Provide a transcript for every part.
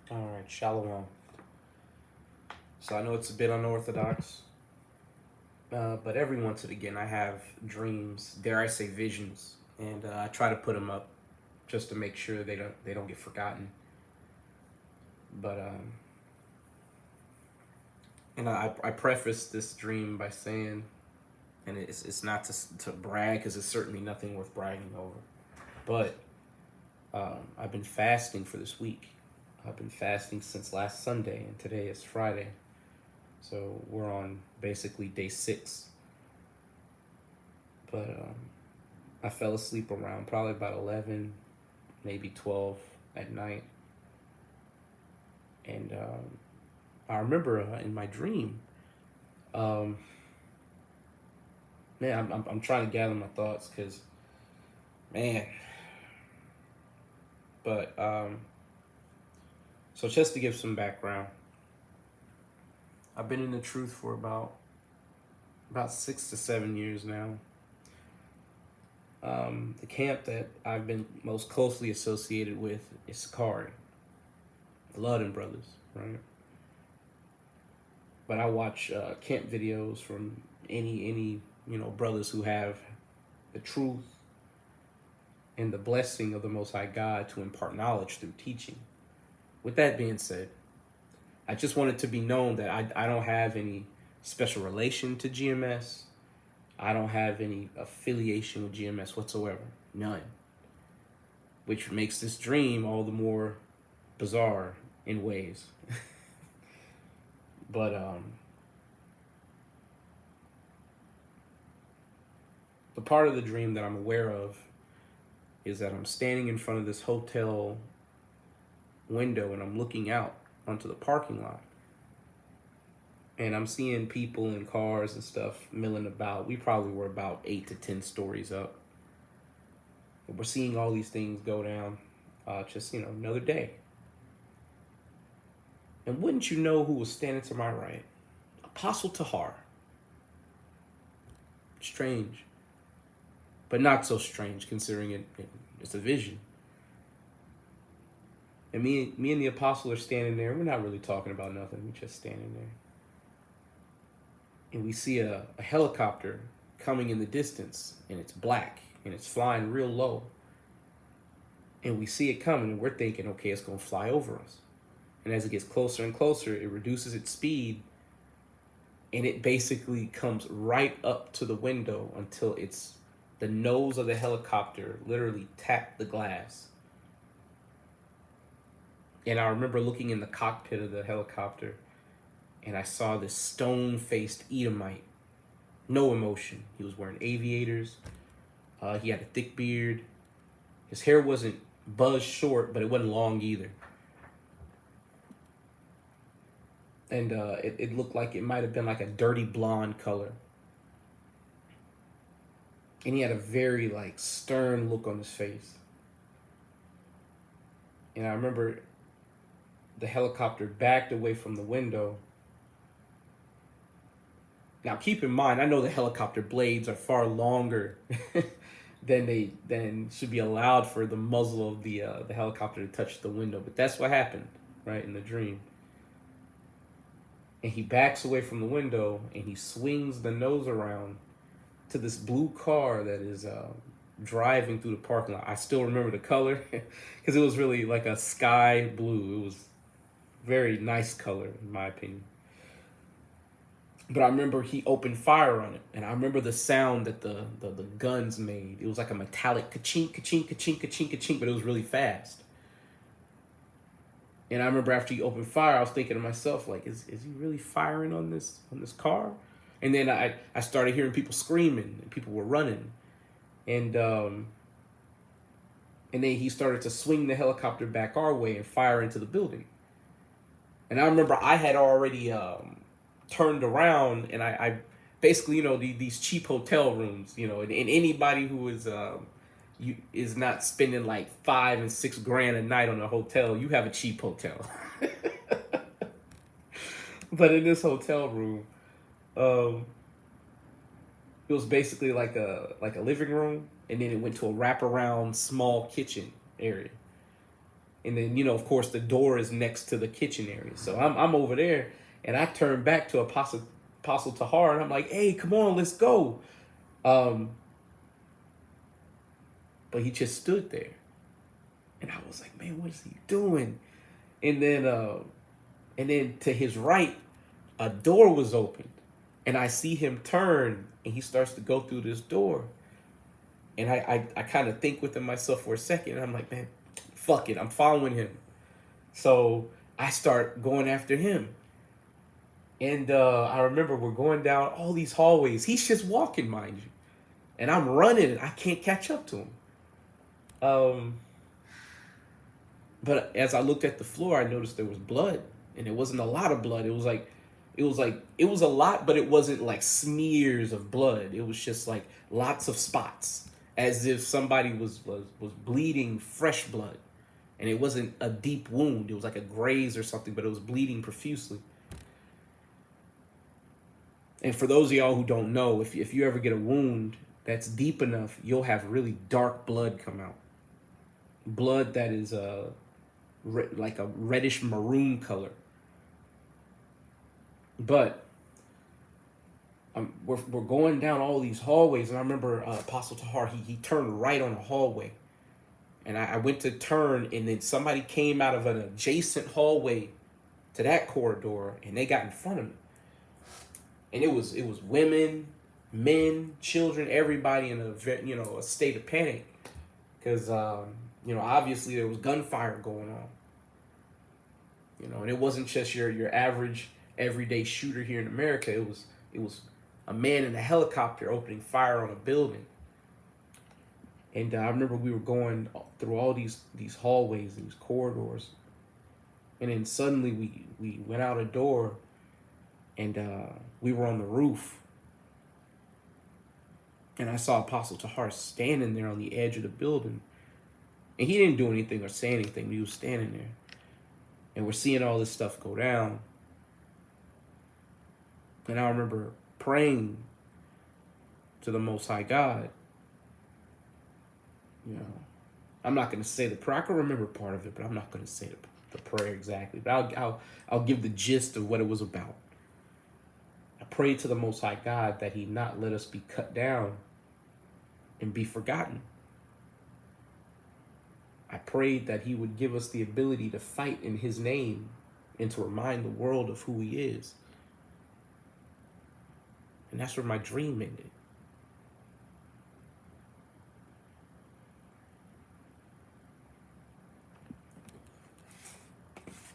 All right, shalom. So I know it's a bit unorthodox, but every once and again I have dreams, dare I say visions, and I try to put them up just to make sure they don't get forgotten. But and I preface this dream by saying, and it's not to brag because it's certainly nothing worth bragging over, but I've been fasting for this week. I've been fasting since last Sunday, and today is Friday. So we're on basically day 6. But I fell asleep around probably about 11, maybe 12 at night. And I remember in my dream, um, man, I'm trying to gather my thoughts because, man, but so just to give some background, I've been in the truth for about 6 to 7 years now. The camp that I've been most closely associated with is Sakari, Blood and Brothers, right? But I watch camp videos from any brothers who have the truth and the blessing of the Most High God to impart knowledge through teaching. With that being said, I just want it to be known that I don't have any special relation to GMS. I don't have any affiliation with GMS whatsoever. None. Which makes this dream all the more bizarre in ways. But the part of the dream that I'm aware of is that I'm standing in front of this hotel window and I'm looking out onto the parking lot. And I'm seeing people and cars and stuff milling about. We probably were about 8 to 10 stories up. And we're seeing all these things go down. Just, another day. And wouldn't you know who was standing to my right? Apostle Tahar. Strange. But not so strange considering it's a vision. And me and the apostle are standing there. We're not really talking about nothing. We're just standing there. And we see a helicopter coming in the distance, and it's black, and it's flying real low. And we see it coming, and we're thinking, okay, it's going to fly over us. And as it gets closer and closer, it reduces its speed, and it basically comes right up to the window until the nose of the helicopter literally tapped the glass. And I remember looking in the cockpit of the helicopter, and I saw this stone-faced Edomite, no emotion. He was wearing aviators. He had a thick beard. His hair wasn't buzzed short, but it wasn't long either. And it looked like it might have been like a dirty blonde color. And he had a very like stern look on his face. And I remember the helicopter backed away from the window. Now keep in mind, I know the helicopter blades are far longer than should be allowed for the muzzle of the helicopter to touch the window, but that's what happened, right, in the dream. And he backs away from the window and he swings the nose around to this blue car that is driving through the parking lot. I still remember the color because it was really like a sky blue. It was very nice color in my opinion. But I remember he opened fire on it, and I remember the sound that the guns made. It was like a metallic ka-chink, ka-chink, ka-chink, ka-chink, ka-chink, but it was really fast. And I remember after he opened fire, I was thinking to myself, like, is he really firing on this car? And then I started hearing people screaming, and people were running, and and then he started to swing the helicopter back our way and fire into the building. And I remember I had already turned around and I basically, these cheap hotel rooms, and anybody who is not spending like 5 and 6 grand a night on a hotel, you have a cheap hotel. But in this hotel room, um, it was basically like a living room, and then it went to a wraparound small kitchen area. And then, of course, the door is next to the kitchen area. So I'm over there, and I turn back to Apostle Tahar, and I'm like, hey, come on, let's go. But he just stood there. And I was like, man, what is he doing? And then to his right, a door was opened. And I see him turn, and he starts to go through this door. And I kind of think within myself for a second, and I'm like, man, fuck it, I'm following him. So I start going after him. And I remember we're going down all these hallways. He's just walking, mind you. And I'm running, and I can't catch up to him. But as I looked at the floor, I noticed there was blood. And it wasn't a lot of blood. It was a lot, but it wasn't like smears of blood. It was just like lots of spots, as if somebody was bleeding fresh blood. And it wasn't a deep wound. It was like a graze or something, but it was bleeding profusely. And for those of y'all who don't know, if you ever get a wound that's deep enough, you'll have really dark blood come out. Blood that is like a reddish maroon color. But we're going down all these hallways, and I remember Apostle Tahar, he turned right on a hallway. And I went to turn, and then somebody came out of an adjacent hallway to that corridor, and they got in front of me. And it was women, men, children, everybody in a state of panic, because obviously there was gunfire going on. And it wasn't just your average everyday shooter here in America. It was a man in a helicopter opening fire on a building. And I remember we were going through all these hallways and these corridors, and then suddenly we went out a door, and we were on the roof, and I saw Apostle Tahar standing there on the edge of the building, and he didn't do anything or say anything, but he was standing there, and we're seeing all this stuff go down. And I remember praying to the Most High God. I'm not going to say the prayer. I can remember part of it, but I'm not going to say the prayer exactly. But I'll give the gist of what it was about. I prayed to the Most High God that He not let us be cut down and be forgotten. I prayed that He would give us the ability to fight in His name and to remind the world of who He is. And that's where my dream ended.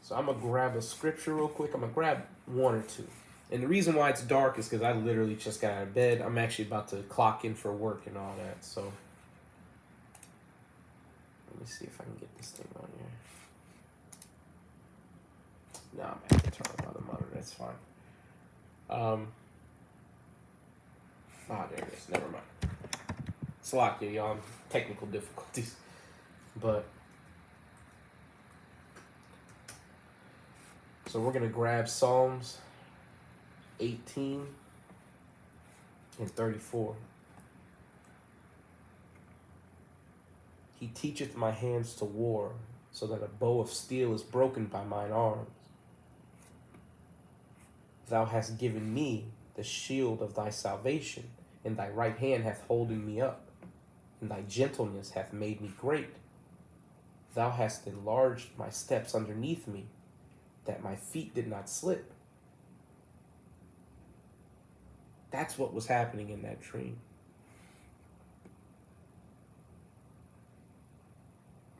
So I'm going to grab a scripture real quick. I'm going to grab one or two. And the reason why it's dark is because I literally just got out of bed. I'm actually about to clock in for work and all that. So let me see if I can get this thing on here. No, I'm going to have to turn on my other monitor. That's fine. There it is. Never mind. Slakia, y'all. Technical difficulties. But so we're going to grab Psalms 18 and 34. He teacheth my hands to war, so that a bow of steel is broken by mine arms. Thou hast given me the shield of thy salvation, and thy right hand hath holden me up, and thy gentleness hath made me great. Thou hast enlarged my steps underneath me, that my feet did not slip. That's what was happening in that dream.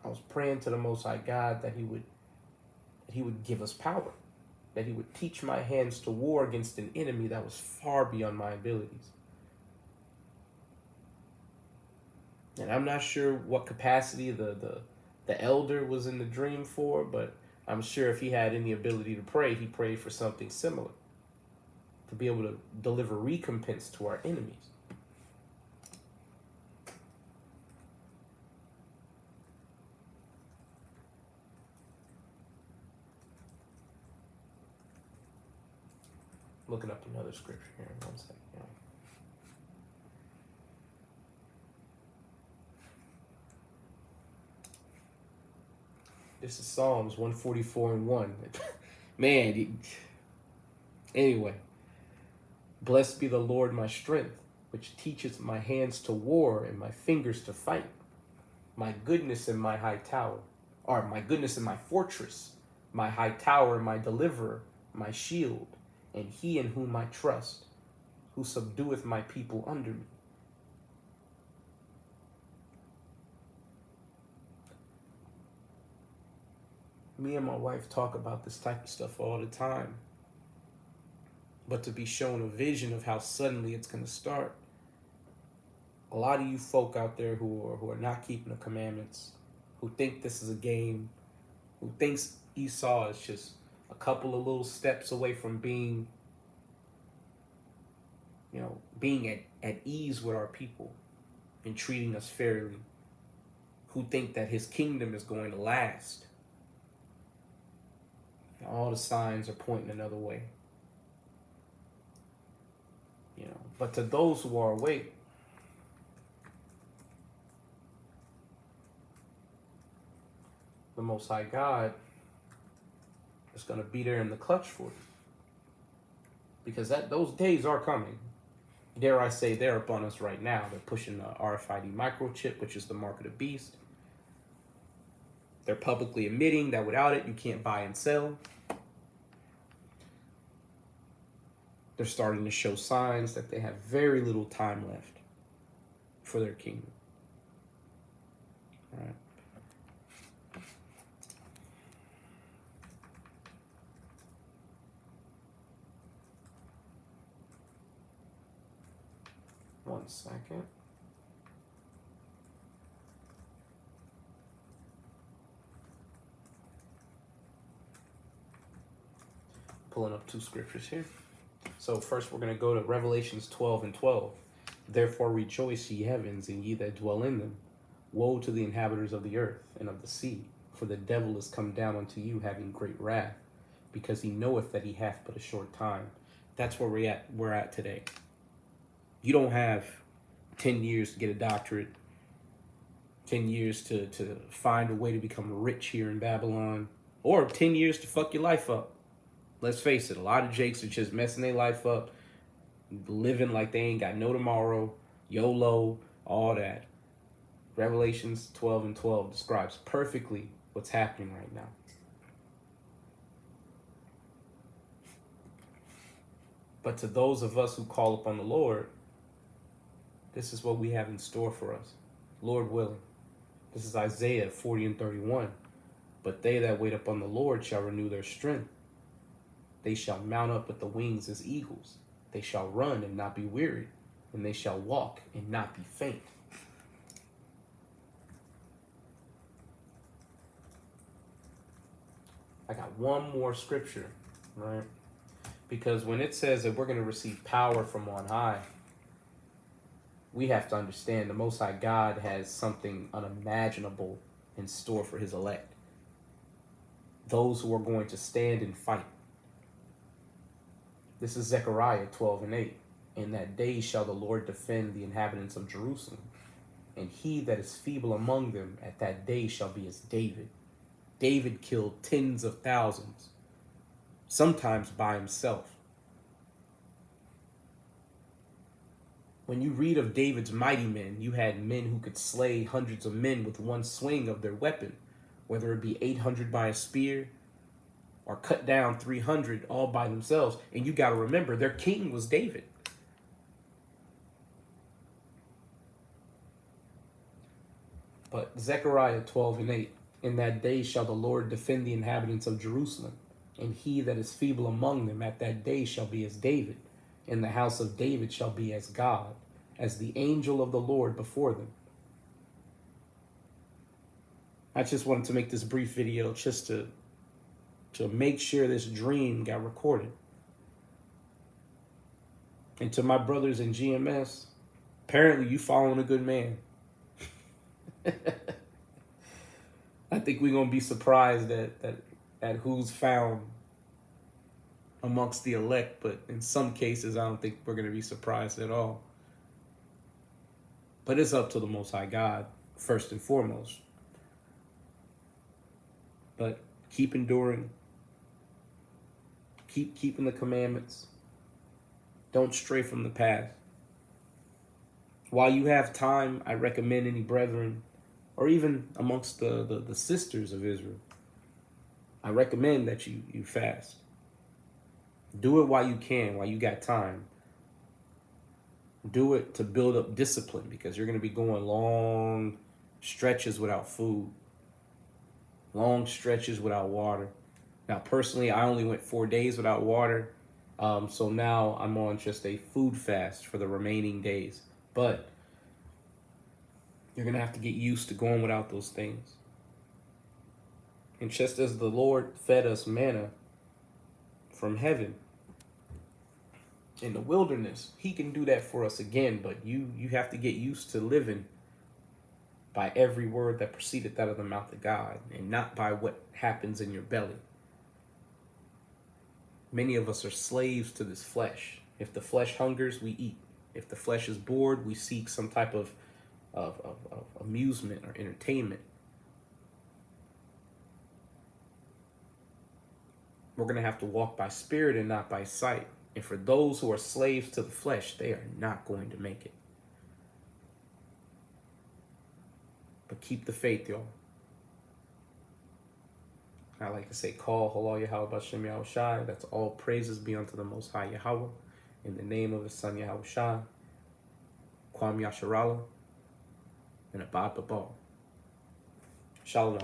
I was praying to the Most High God that He would give us power, that He would teach my hands to war against an enemy that was far beyond my abilities. And I'm not sure what capacity the elder was in the dream for, but I'm sure if he had any ability to pray, he prayed for something similar, to be able to deliver recompense to our enemies. Looking up another scripture here in 1 second. This is Psalms 144 and 1. Man, anyway. Blessed be the Lord my strength, which teaches my hands to war and my fingers to fight. My goodness and my high tower, or my goodness and my fortress, my high tower and my deliverer, my shield, and he in whom I trust, who subdueth my people under me. Me and my wife talk about this type of stuff all the time. But to be shown a vision of how suddenly it's going to start. A lot of you folk out there who are not keeping the commandments, who think this is a game, who thinks Esau is just a couple of little steps away from being, being at ease with our people and treating us fairly, who think that his kingdom is going to last. All the signs are pointing another way. But to those who are awake, the Most High God is going to be there in the clutch for you. Because those days are coming. Dare I say, they're upon us right now. They're pushing the RFID microchip, which is the mark of the beast. They're publicly admitting that without it, you can't buy and sell. They're starting to show signs that they have very little time left for their kingdom. All right. One second. Pulling up two scriptures here. So first we're going to go to Revelations 12 and 12. Therefore rejoice, ye heavens, and ye that dwell in them. Woe to the inhabitants of the earth and of the sea, for the devil is come down unto you, having great wrath, because he knoweth that he hath but a short time. That's where we're at today. You don't have 10 years to get a doctorate, 10 years to find a way to become rich here in Babylon, or 10 years to fuck your life up. Let's face it, a lot of jakes are just messing their life up, living like they ain't got no tomorrow, YOLO, all that. Revelations 12 and 12 describes perfectly what's happening right now. But to those of us who call upon the Lord, this is what we have in store for us, Lord willing. This is Isaiah 40 and 31. But they that wait upon the Lord shall renew their strength. They shall mount up with the wings as eagles. They shall run and not be weary, and they shall walk and not be faint. I got one more scripture, right? Because when it says that we're going to receive power from on high, we have to understand the Most High God has something unimaginable in store for his elect. Those who are going to stand and fight. This is Zechariah 12 and 8. In that day shall the Lord defend the inhabitants of Jerusalem, and he that is feeble among them at that day shall be as David. David killed tens of thousands, sometimes by himself. When you read of David's mighty men, you had men who could slay hundreds of men with one swing of their weapon, whether it be 800 by a spear, or cut down 300 all by themselves. And you got to remember, their king was David. But Zechariah 12 and 8, in that day shall the Lord defend the inhabitants of Jerusalem, and he that is feeble among them at that day shall be as David, and the house of David shall be as God, as the angel of the Lord before them. I just wanted to make this brief video just to make sure this dream got recorded. And to my brothers in GMS, apparently you following a good man. I think we're going to be surprised at who's found amongst the elect, but in some cases, I don't think we're going to be surprised at all. But it's up to the Most High God, first and foremost. But keep enduring. Keep keeping the commandments. Don't stray from the path. While you have time, I recommend any brethren, or even amongst the sisters of Israel, I recommend that you fast. Do it while you can, while you got time. Do it to build up discipline, because you're going to be going long stretches without food, long stretches without water. Now, personally, I only went 4 days without water. So now I'm on just a food fast for the remaining days. But you're going to have to get used to going without those things. And just as the Lord fed us manna from heaven in the wilderness, he can do that for us again. But you have to get used to living by every word that proceedeth out of the mouth of God, and not by what happens in your belly. Many of us are slaves to this flesh. If the flesh hungers, we eat. If the flesh is bored, we seek some type of amusement or entertainment. We're going to have to walk by spirit and not by sight. And for those who are slaves to the flesh, they are not going to make it. But keep the faith, y'all. I like to say, call Halal Yahweh Bashem Yahweh Shai. That's all praises be unto the Most High Yahweh. In the name of his Son Yahweh Shai, Kwam Yasharallah, and Abad Babal. Shalom.